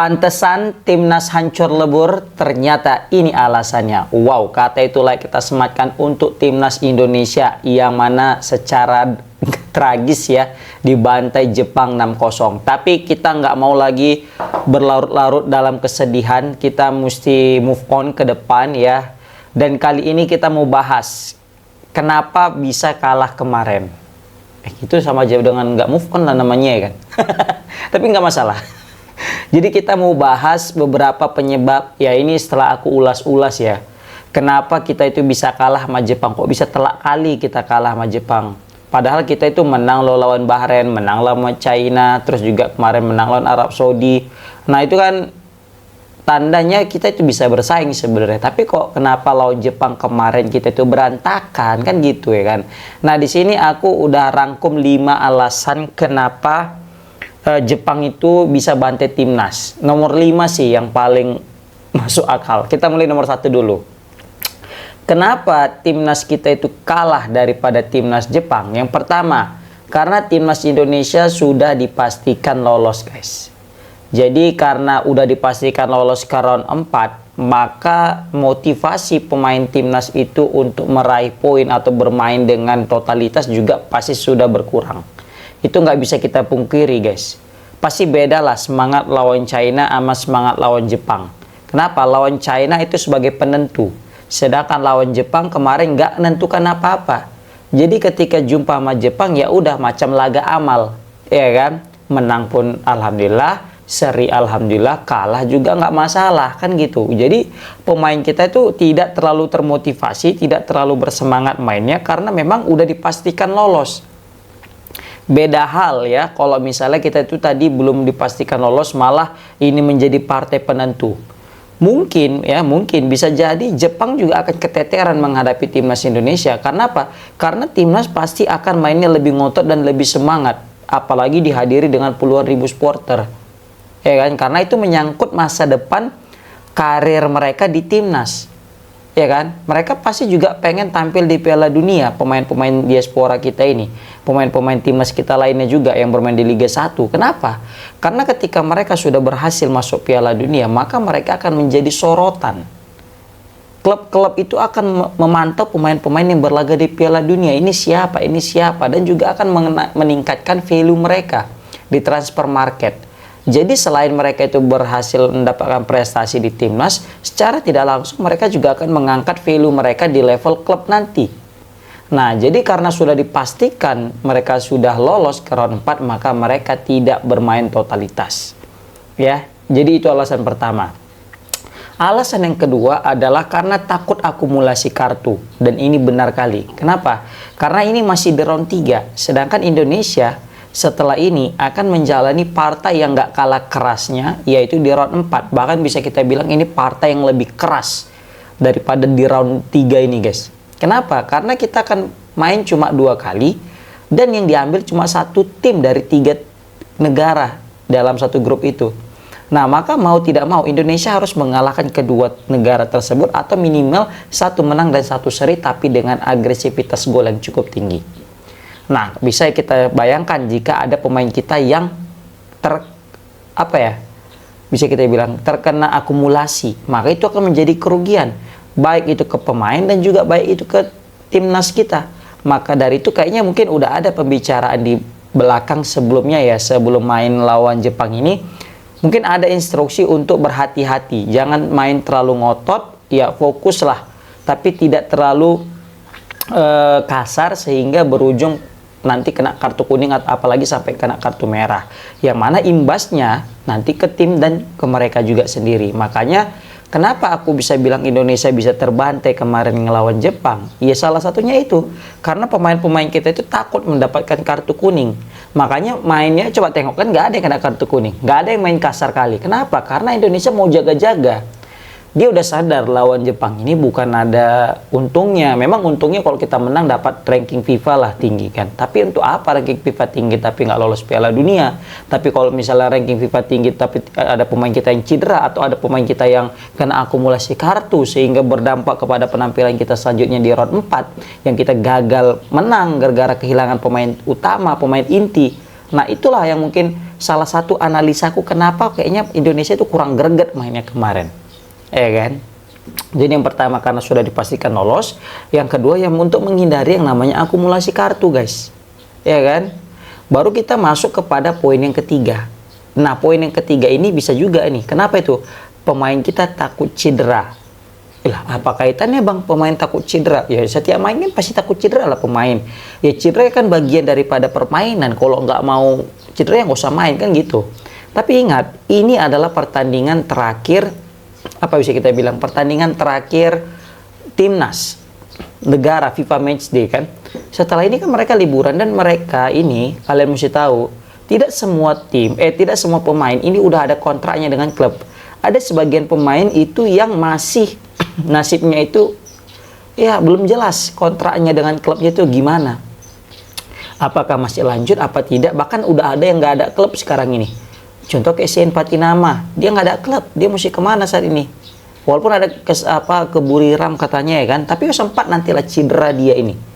Pantesan timnas hancur lebur, ternyata ini alasannya. Wow, kata itulah kita sematkan untuk timnas Indonesia yang mana secara tragis ya dibantai Jepang 6-0. Tapi kita nggak mau lagi berlarut-larut dalam kesedihan, kita mesti move on ke depan ya. Dan kali ini kita mau bahas kenapa bisa kalah kemarin. Itu sama aja dengan nggak move on lah namanya ya kan. Tapi nggak masalah. Jadi kita mau bahas beberapa penyebab, ya ini setelah aku ulas-ulas ya. Kenapa kita itu bisa kalah sama Jepang, kok bisa telak kali kita kalah sama Jepang. Padahal kita itu menang lawan Bahrain, menang lawan China, terus juga kemarin menang lawan Arab Saudi. Nah itu kan tandanya kita itu bisa bersaing sebenarnya. Tapi kok kenapa lawan Jepang kemarin kita itu berantakan, kan gitu ya kan. Nah di sini aku udah rangkum 5 alasan kenapa Jepang itu bisa bantai timnas. Nomor 5 sih yang paling masuk akal. Kita mulai nomor 1 dulu. Kenapa timnas kita itu kalah daripada timnas Jepang? Yang pertama, karena timnas Indonesia sudah dipastikan lolos, guys. Jadi karena udah dipastikan lolos ke round 4, maka motivasi pemain timnas itu untuk meraih poin atau bermain dengan totalitas juga pasti sudah berkurang. Itu nggak bisa kita pungkiri, guys. Pasti beda lah semangat lawan China sama semangat lawan Jepang. Kenapa? Lawan China itu sebagai penentu. Sedangkan lawan Jepang kemarin nggak menentukan apa-apa. Jadi ketika jumpa sama Jepang ya udah macam laga amal. Ya kan? Menang pun alhamdulillah, seri alhamdulillah, kalah juga nggak masalah. Kan gitu. Jadi pemain kita itu tidak terlalu termotivasi, tidak terlalu bersemangat mainnya karena memang udah dipastikan lolos. Beda hal ya kalau misalnya kita itu tadi belum dipastikan lolos malah ini menjadi partai penentu. Mungkin ya, mungkin bisa jadi Jepang juga akan keteteran menghadapi timnas Indonesia. Karena apa? Karena timnas pasti akan mainnya lebih ngotot dan lebih semangat, apalagi dihadiri dengan puluhan ribu supporter. Ya kan? Karena itu menyangkut masa depan karir mereka di timnas. Ya kan? Mereka pasti juga pengen tampil di Piala Dunia, pemain-pemain diaspora kita ini, pemain-pemain timnas kita lainnya juga yang bermain di Liga 1. Kenapa? Karena ketika mereka sudah berhasil masuk Piala Dunia, maka mereka akan menjadi sorotan. Klub-klub itu akan memantau pemain-pemain yang berlaga di Piala Dunia. Ini siapa, dan juga akan meningkatkan value mereka di transfer market. Jadi selain mereka itu berhasil mendapatkan prestasi di timnas, secara tidak langsung mereka juga akan mengangkat value mereka di level klub nanti. Nah, jadi karena sudah dipastikan mereka sudah lolos ke round 4, maka mereka tidak bermain totalitas. Ya, jadi itu alasan pertama. Alasan yang kedua adalah karena takut akumulasi kartu. Dan ini benar kali. Kenapa? Karena ini masih di round 3, sedangkan Indonesia setelah ini akan menjalani partai yang gak kalah kerasnya, yaitu di round 4. Bahkan bisa kita bilang ini partai yang lebih keras daripada di round 3 ini, guys. Kenapa? Karena kita akan main cuma 2 kali, dan yang diambil cuma 1 tim dari 3 negara dalam satu grup itu. Nah, maka mau tidak mau Indonesia harus mengalahkan kedua negara tersebut, atau minimal 1 menang dan 1 seri, tapi dengan agresivitas gol yang cukup tinggi. Nah, bisa kita bayangkan jika ada pemain kita yang bisa kita bilang terkena akumulasi, maka itu akan menjadi kerugian, baik itu ke pemain dan juga baik itu ke timnas kita. Maka dari itu kayaknya mungkin udah ada pembicaraan di belakang sebelumnya ya, sebelum main lawan Jepang ini, mungkin ada instruksi untuk berhati-hati, jangan main terlalu ngotot, ya fokuslah, tapi tidak terlalu kasar sehingga berujung nanti kena kartu kuning atau apalagi sampai kena kartu merah, yang mana imbasnya nanti ke tim dan ke mereka juga sendiri. Makanya kenapa aku bisa bilang Indonesia bisa terbantai kemarin ngelawan Jepang, ya salah satunya itu karena pemain-pemain kita itu takut mendapatkan kartu kuning. Makanya mainnya coba tengok, kan nggak ada yang kena kartu kuning, nggak ada yang main kasar kali. Kenapa? Karena Indonesia mau jaga-jaga. Dia udah sadar lawan Jepang ini bukan ada untungnya. Memang untungnya kalau kita menang dapat ranking FIFA lah tinggi kan. Tapi untuk apa ranking FIFA tinggi tapi nggak lolos Piala Dunia? Tapi kalau misalnya ranking FIFA tinggi tapi ada pemain kita yang cedera atau ada pemain kita yang kena akumulasi kartu sehingga berdampak kepada penampilan kita selanjutnya di round 4 yang kita gagal menang gara-gara kehilangan pemain utama, pemain inti. Nah itulah yang mungkin salah satu analisaku kenapa kayaknya Indonesia itu kurang greget mainnya kemarin. Ya kan? Jadi yang pertama karena sudah dipastikan lolos, yang kedua yang untuk menghindari yang namanya akumulasi kartu, guys. Ya kan? Baru kita masuk kepada poin yang ketiga. Nah, poin yang ketiga ini bisa juga nih. Kenapa itu? Pemain kita takut cedera. Lah, apa kaitannya bang pemain takut cedera? Ya setiap main kan pasti takut cedera lah pemain. Ya cedera kan bagian daripada permainan. Kalau nggak mau cedera ya nggak usah main kan gitu. Tapi ingat, ini adalah pertandingan terakhir, apa bisa kita bilang, pertandingan terakhir timnas negara FIFA Matchday kan. Setelah ini kan mereka liburan, dan mereka ini kalian mesti tahu tidak semua tim, tidak semua pemain ini udah ada kontraknya dengan klub. Ada sebagian pemain itu yang masih nasibnya itu ya belum jelas kontraknya dengan klubnya itu gimana. Apakah masih lanjut apa tidak? Bahkan udah ada yang nggak ada klub sekarang ini. Contoh kayak Sean Patinama, dia nggak ada klub, dia mesti kemana saat ini? Walaupun ada ke Buriram katanya ya kan, tapi sempat nantilah cedera dia ini.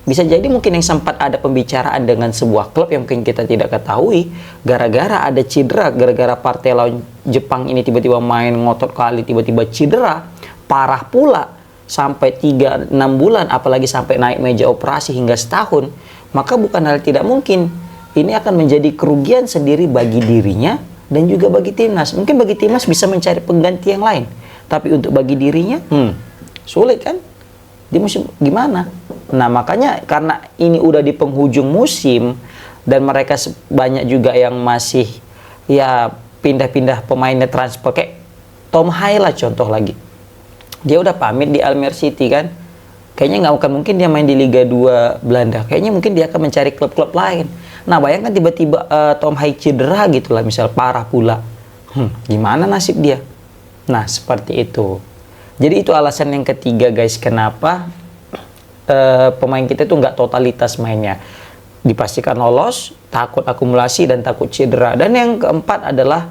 Bisa jadi mungkin yang sempat ada pembicaraan dengan sebuah klub yang mungkin kita tidak ketahui, gara-gara ada cedera, gara-gara partai lawan Jepang ini tiba-tiba main ngotot kali, tiba-tiba cedera, parah pula, sampai 3-6 bulan, apalagi sampai naik meja operasi hingga setahun, maka bukan hal tidak mungkin. Ini akan menjadi kerugian sendiri bagi dirinya dan juga bagi timnas. Mungkin bagi timnas bisa mencari pengganti yang lain, tapi untuk bagi dirinya, sulit kan? Dia mesti gimana? Nah, makanya karena ini udah di penghujung musim dan mereka banyak juga yang masih ya pindah-pindah pemainnya transfer, kayak Tom Hai lah contoh lagi. Dia udah pamit di Almere City kan. Kayaknya nggak akan mungkin dia main di Liga 2 Belanda. Kayaknya mungkin dia akan mencari klub-klub lain. Nah, bayangkan tiba-tiba Tom Hai cedera gitu lah, misal parah pula. Gimana nasib dia? Nah, seperti itu. Jadi itu alasan yang ketiga guys, kenapa pemain kita itu nggak totalitas mainnya. Dipastikan lolos, takut akumulasi dan takut cedera. Dan yang keempat adalah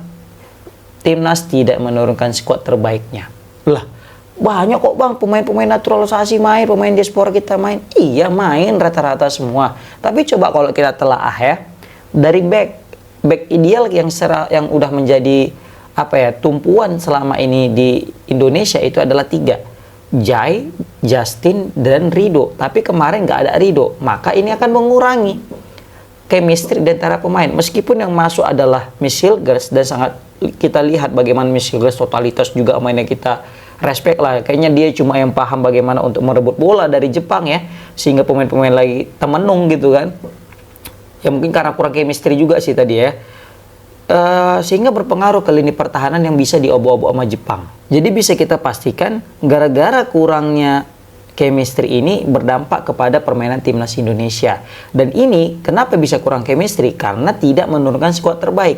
timnas tidak menurunkan skuad terbaiknya. Lah, banyak kok bang pemain-pemain naturalisasi main, pemain diaspora kita main. Iya main rata-rata semua. Tapi coba kalau kita telaah ya, dari back ideal yang udah menjadi apa ya tumpuan selama ini di Indonesia itu adalah 3. Jai, Justin, dan Rido. Tapi kemarin nggak ada Rido, maka ini akan mengurangi chemistry di antara pemain. Meskipun yang masuk adalah Michilgers, dan sangat kita lihat bagaimana Michilgers totalitas juga mainnya, kita respect lah. Kayaknya dia cuma yang paham bagaimana untuk merebut bola dari Jepang ya, sehingga pemain-pemain lagi temenung gitu kan. Ya mungkin karena kurang chemistry juga sih tadi ya. Sehingga berpengaruh ke lini pertahanan yang bisa diobo-obo sama Jepang. Jadi bisa kita pastikan gara-gara kurangnya chemistry ini berdampak kepada permainan timnas Indonesia. Dan ini kenapa bisa kurang chemistry? Karena tidak menurunkan skuad terbaik.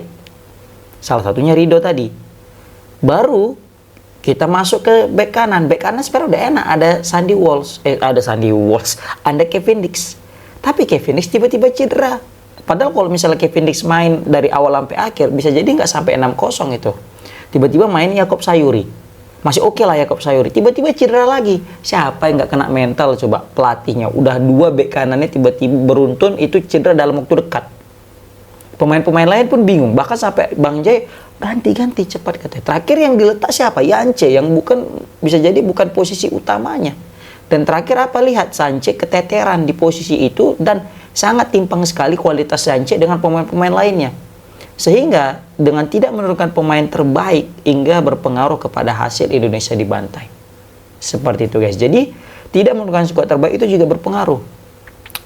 Salah satunya Rido tadi. Baru kita masuk ke bek kanan. Bek kanan sekarang udah enak, ada Sandy Walsh, ada Kevin Dix. Tapi Kevin Dix tiba-tiba cedera. Padahal kalau misalnya Kevin Dix main dari awal sampai akhir, bisa jadi nggak sampai 6-0 itu. Tiba-tiba main Yakob Sayuri. Masih oke lah Yakob Sayuri. Tiba-tiba cedera lagi. Siapa yang nggak kena mental coba? Pelatihnya. Udah 2 bek kanannya tiba-tiba beruntun itu cedera dalam waktu dekat. Pemain-pemain lain pun bingung. Bahkan sampai Bang Jai ganti-ganti cepat katanya. Terakhir yang diletak siapa? Yance, yang bisa jadi bukan posisi utamanya. Dan terakhir apa, lihat Sance keteteran di posisi itu, dan sangat timpang sekali kualitas Sance dengan pemain-pemain lainnya. Sehingga dengan tidak menurunkan pemain terbaik hingga berpengaruh kepada hasil Indonesia di bantai. Seperti itu guys. Jadi tidak menurunkan skuad terbaik itu juga berpengaruh.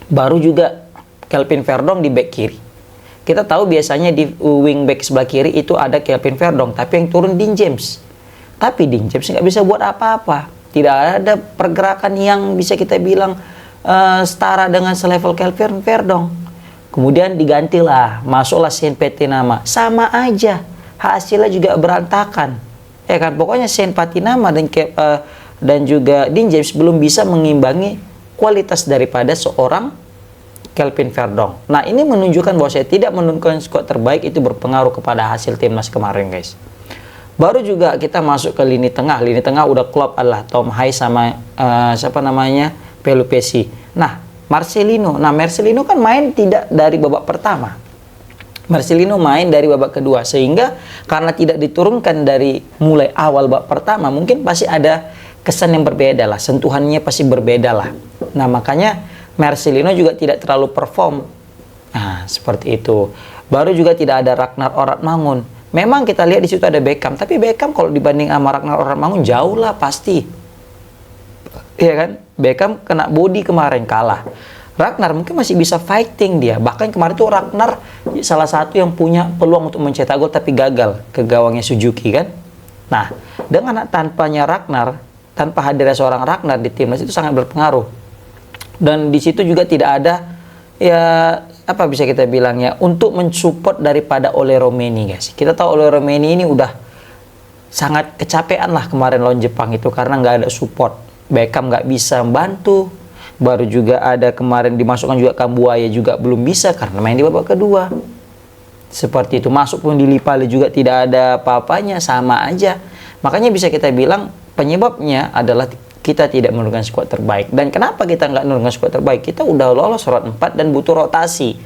Baru juga Kelvin Verdong di back kiri. Kita tahu biasanya di wing back sebelah kiri itu ada Kelvin Verdong, tapi yang turun Dean James. Tapi Dean James nggak bisa buat apa-apa. Tidak ada pergerakan yang bisa kita bilang setara dengan selevel Kelvin Verdong. Kemudian digantilah, masuklah Sean Patinama. Sama aja, hasilnya juga berantakan. Ya kan, pokoknya Sean Patinama dan juga Dean James belum bisa mengimbangi kualitas daripada seorang Kelvin Verdong. Nah, ini menunjukkan bahwa saya tidak menurunkan skuad terbaik itu berpengaruh kepada hasil timnas kemarin, guys. Baru juga kita masuk ke lini tengah. Lini tengah udah klop adalah Tom Hai sama Pelupesi. Nah, Marcelino kan main tidak dari babak pertama. Marcelino main dari babak kedua, sehingga karena tidak diturunkan dari mulai awal babak pertama, mungkin pasti ada kesan yang berbeda lah, sentuhannya pasti berbeda lah. Nah, makanya Marcelino juga tidak terlalu perform. Nah, seperti itu. Baru juga tidak ada Ragnar Oratmangun. Memang kita lihat di situ ada Beckham, tapi Beckham kalau dibanding sama Ragnar Oratmangun jauh lah pasti. Iya kan? Beckham kena body kemarin, kalah. Ragnar mungkin masih bisa fighting dia. Bahkan kemarin tuh Ragnar salah satu yang punya peluang untuk mencetak gol tapi gagal ke gawangnya Suzuki kan. Nah, dengan tanpanya Ragnar, tanpa hadirnya seorang Ragnar di timnas itu sangat berpengaruh. Dan di situ juga tidak ada ya apa bisa kita bilang ya untuk mensupport daripada Ole Romeni, guys. Kita tahu Ole Romeni ini udah sangat kecapean lah kemarin lawan Jepang itu karena nggak ada support. Beckham nggak bisa membantu. Baru juga ada kemarin dimasukkan juga Kambuaya juga belum bisa karena main di babak kedua. Seperti itu. Masuk pun di Lipali juga tidak ada apa-apanya, sama aja. Makanya bisa kita bilang penyebabnya adalah kita tidak menurunkan skuad terbaik. Dan kenapa kita nggak menurunkan skuad terbaik? Kita udah lolos round 4 dan butuh rotasi.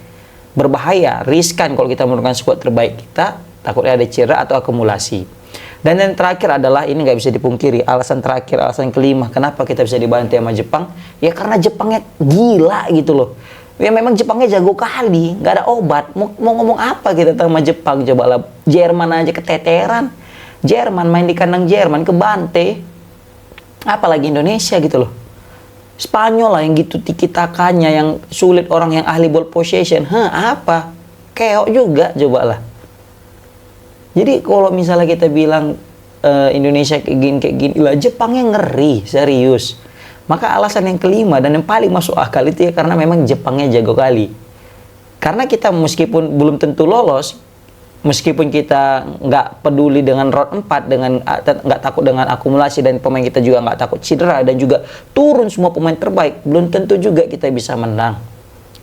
Berbahaya, riskan kalau kita menurunkan skuad terbaik kita, takutnya ada cedera atau akumulasi. Dan yang terakhir adalah, ini nggak bisa dipungkiri, alasan terakhir, alasan kelima, kenapa kita bisa dibantu sama Jepang? Ya karena Jepangnya gila gitu loh. Ya memang Jepangnya jago kali, nggak ada obat. Mau ngomong apa kita sama Jepang? Coba lah, Jerman aja keteteran. Jerman main di kandang Jerman, kebante. Apalagi Indonesia gitu loh. Spanyol lah yang gitu tiki-takanya, yang sulit orang yang ahli ball possession. Apa? Keok juga, coba lah. Jadi kalau misalnya kita bilang Indonesia kayak gini lah, Jepangnya ngeri, serius. Maka alasan yang kelima dan yang paling masuk akal itu ya karena memang Jepangnya jago kali. Karena kita meskipun belum tentu lolos, meskipun kita nggak peduli dengan round 4, dengan nggak takut dengan akumulasi dan pemain kita juga nggak takut cedera dan juga turun semua pemain terbaik, belum tentu juga kita bisa menang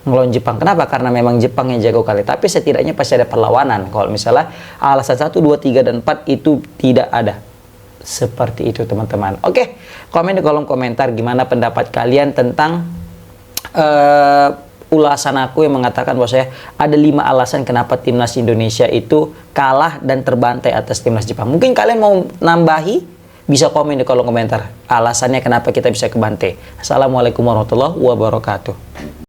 melawan Jepang. Kenapa? Karena memang Jepangnya jago kali. Tapi setidaknya pasti ada perlawanan. Kalau misalnya alasan 1, 2, 3, dan 4 itu tidak ada. Seperti itu teman-teman. Oke, komen di kolom komentar gimana pendapat kalian tentang ulasan aku yang mengatakan bahwa saya ada 5 alasan kenapa timnas Indonesia itu kalah dan terbantai atas timnas Jepang. Mungkin kalian mau nambahi, bisa komen di kolom komentar alasannya kenapa kita bisa kebantai. Assalamualaikum warahmatullahi wabarakatuh.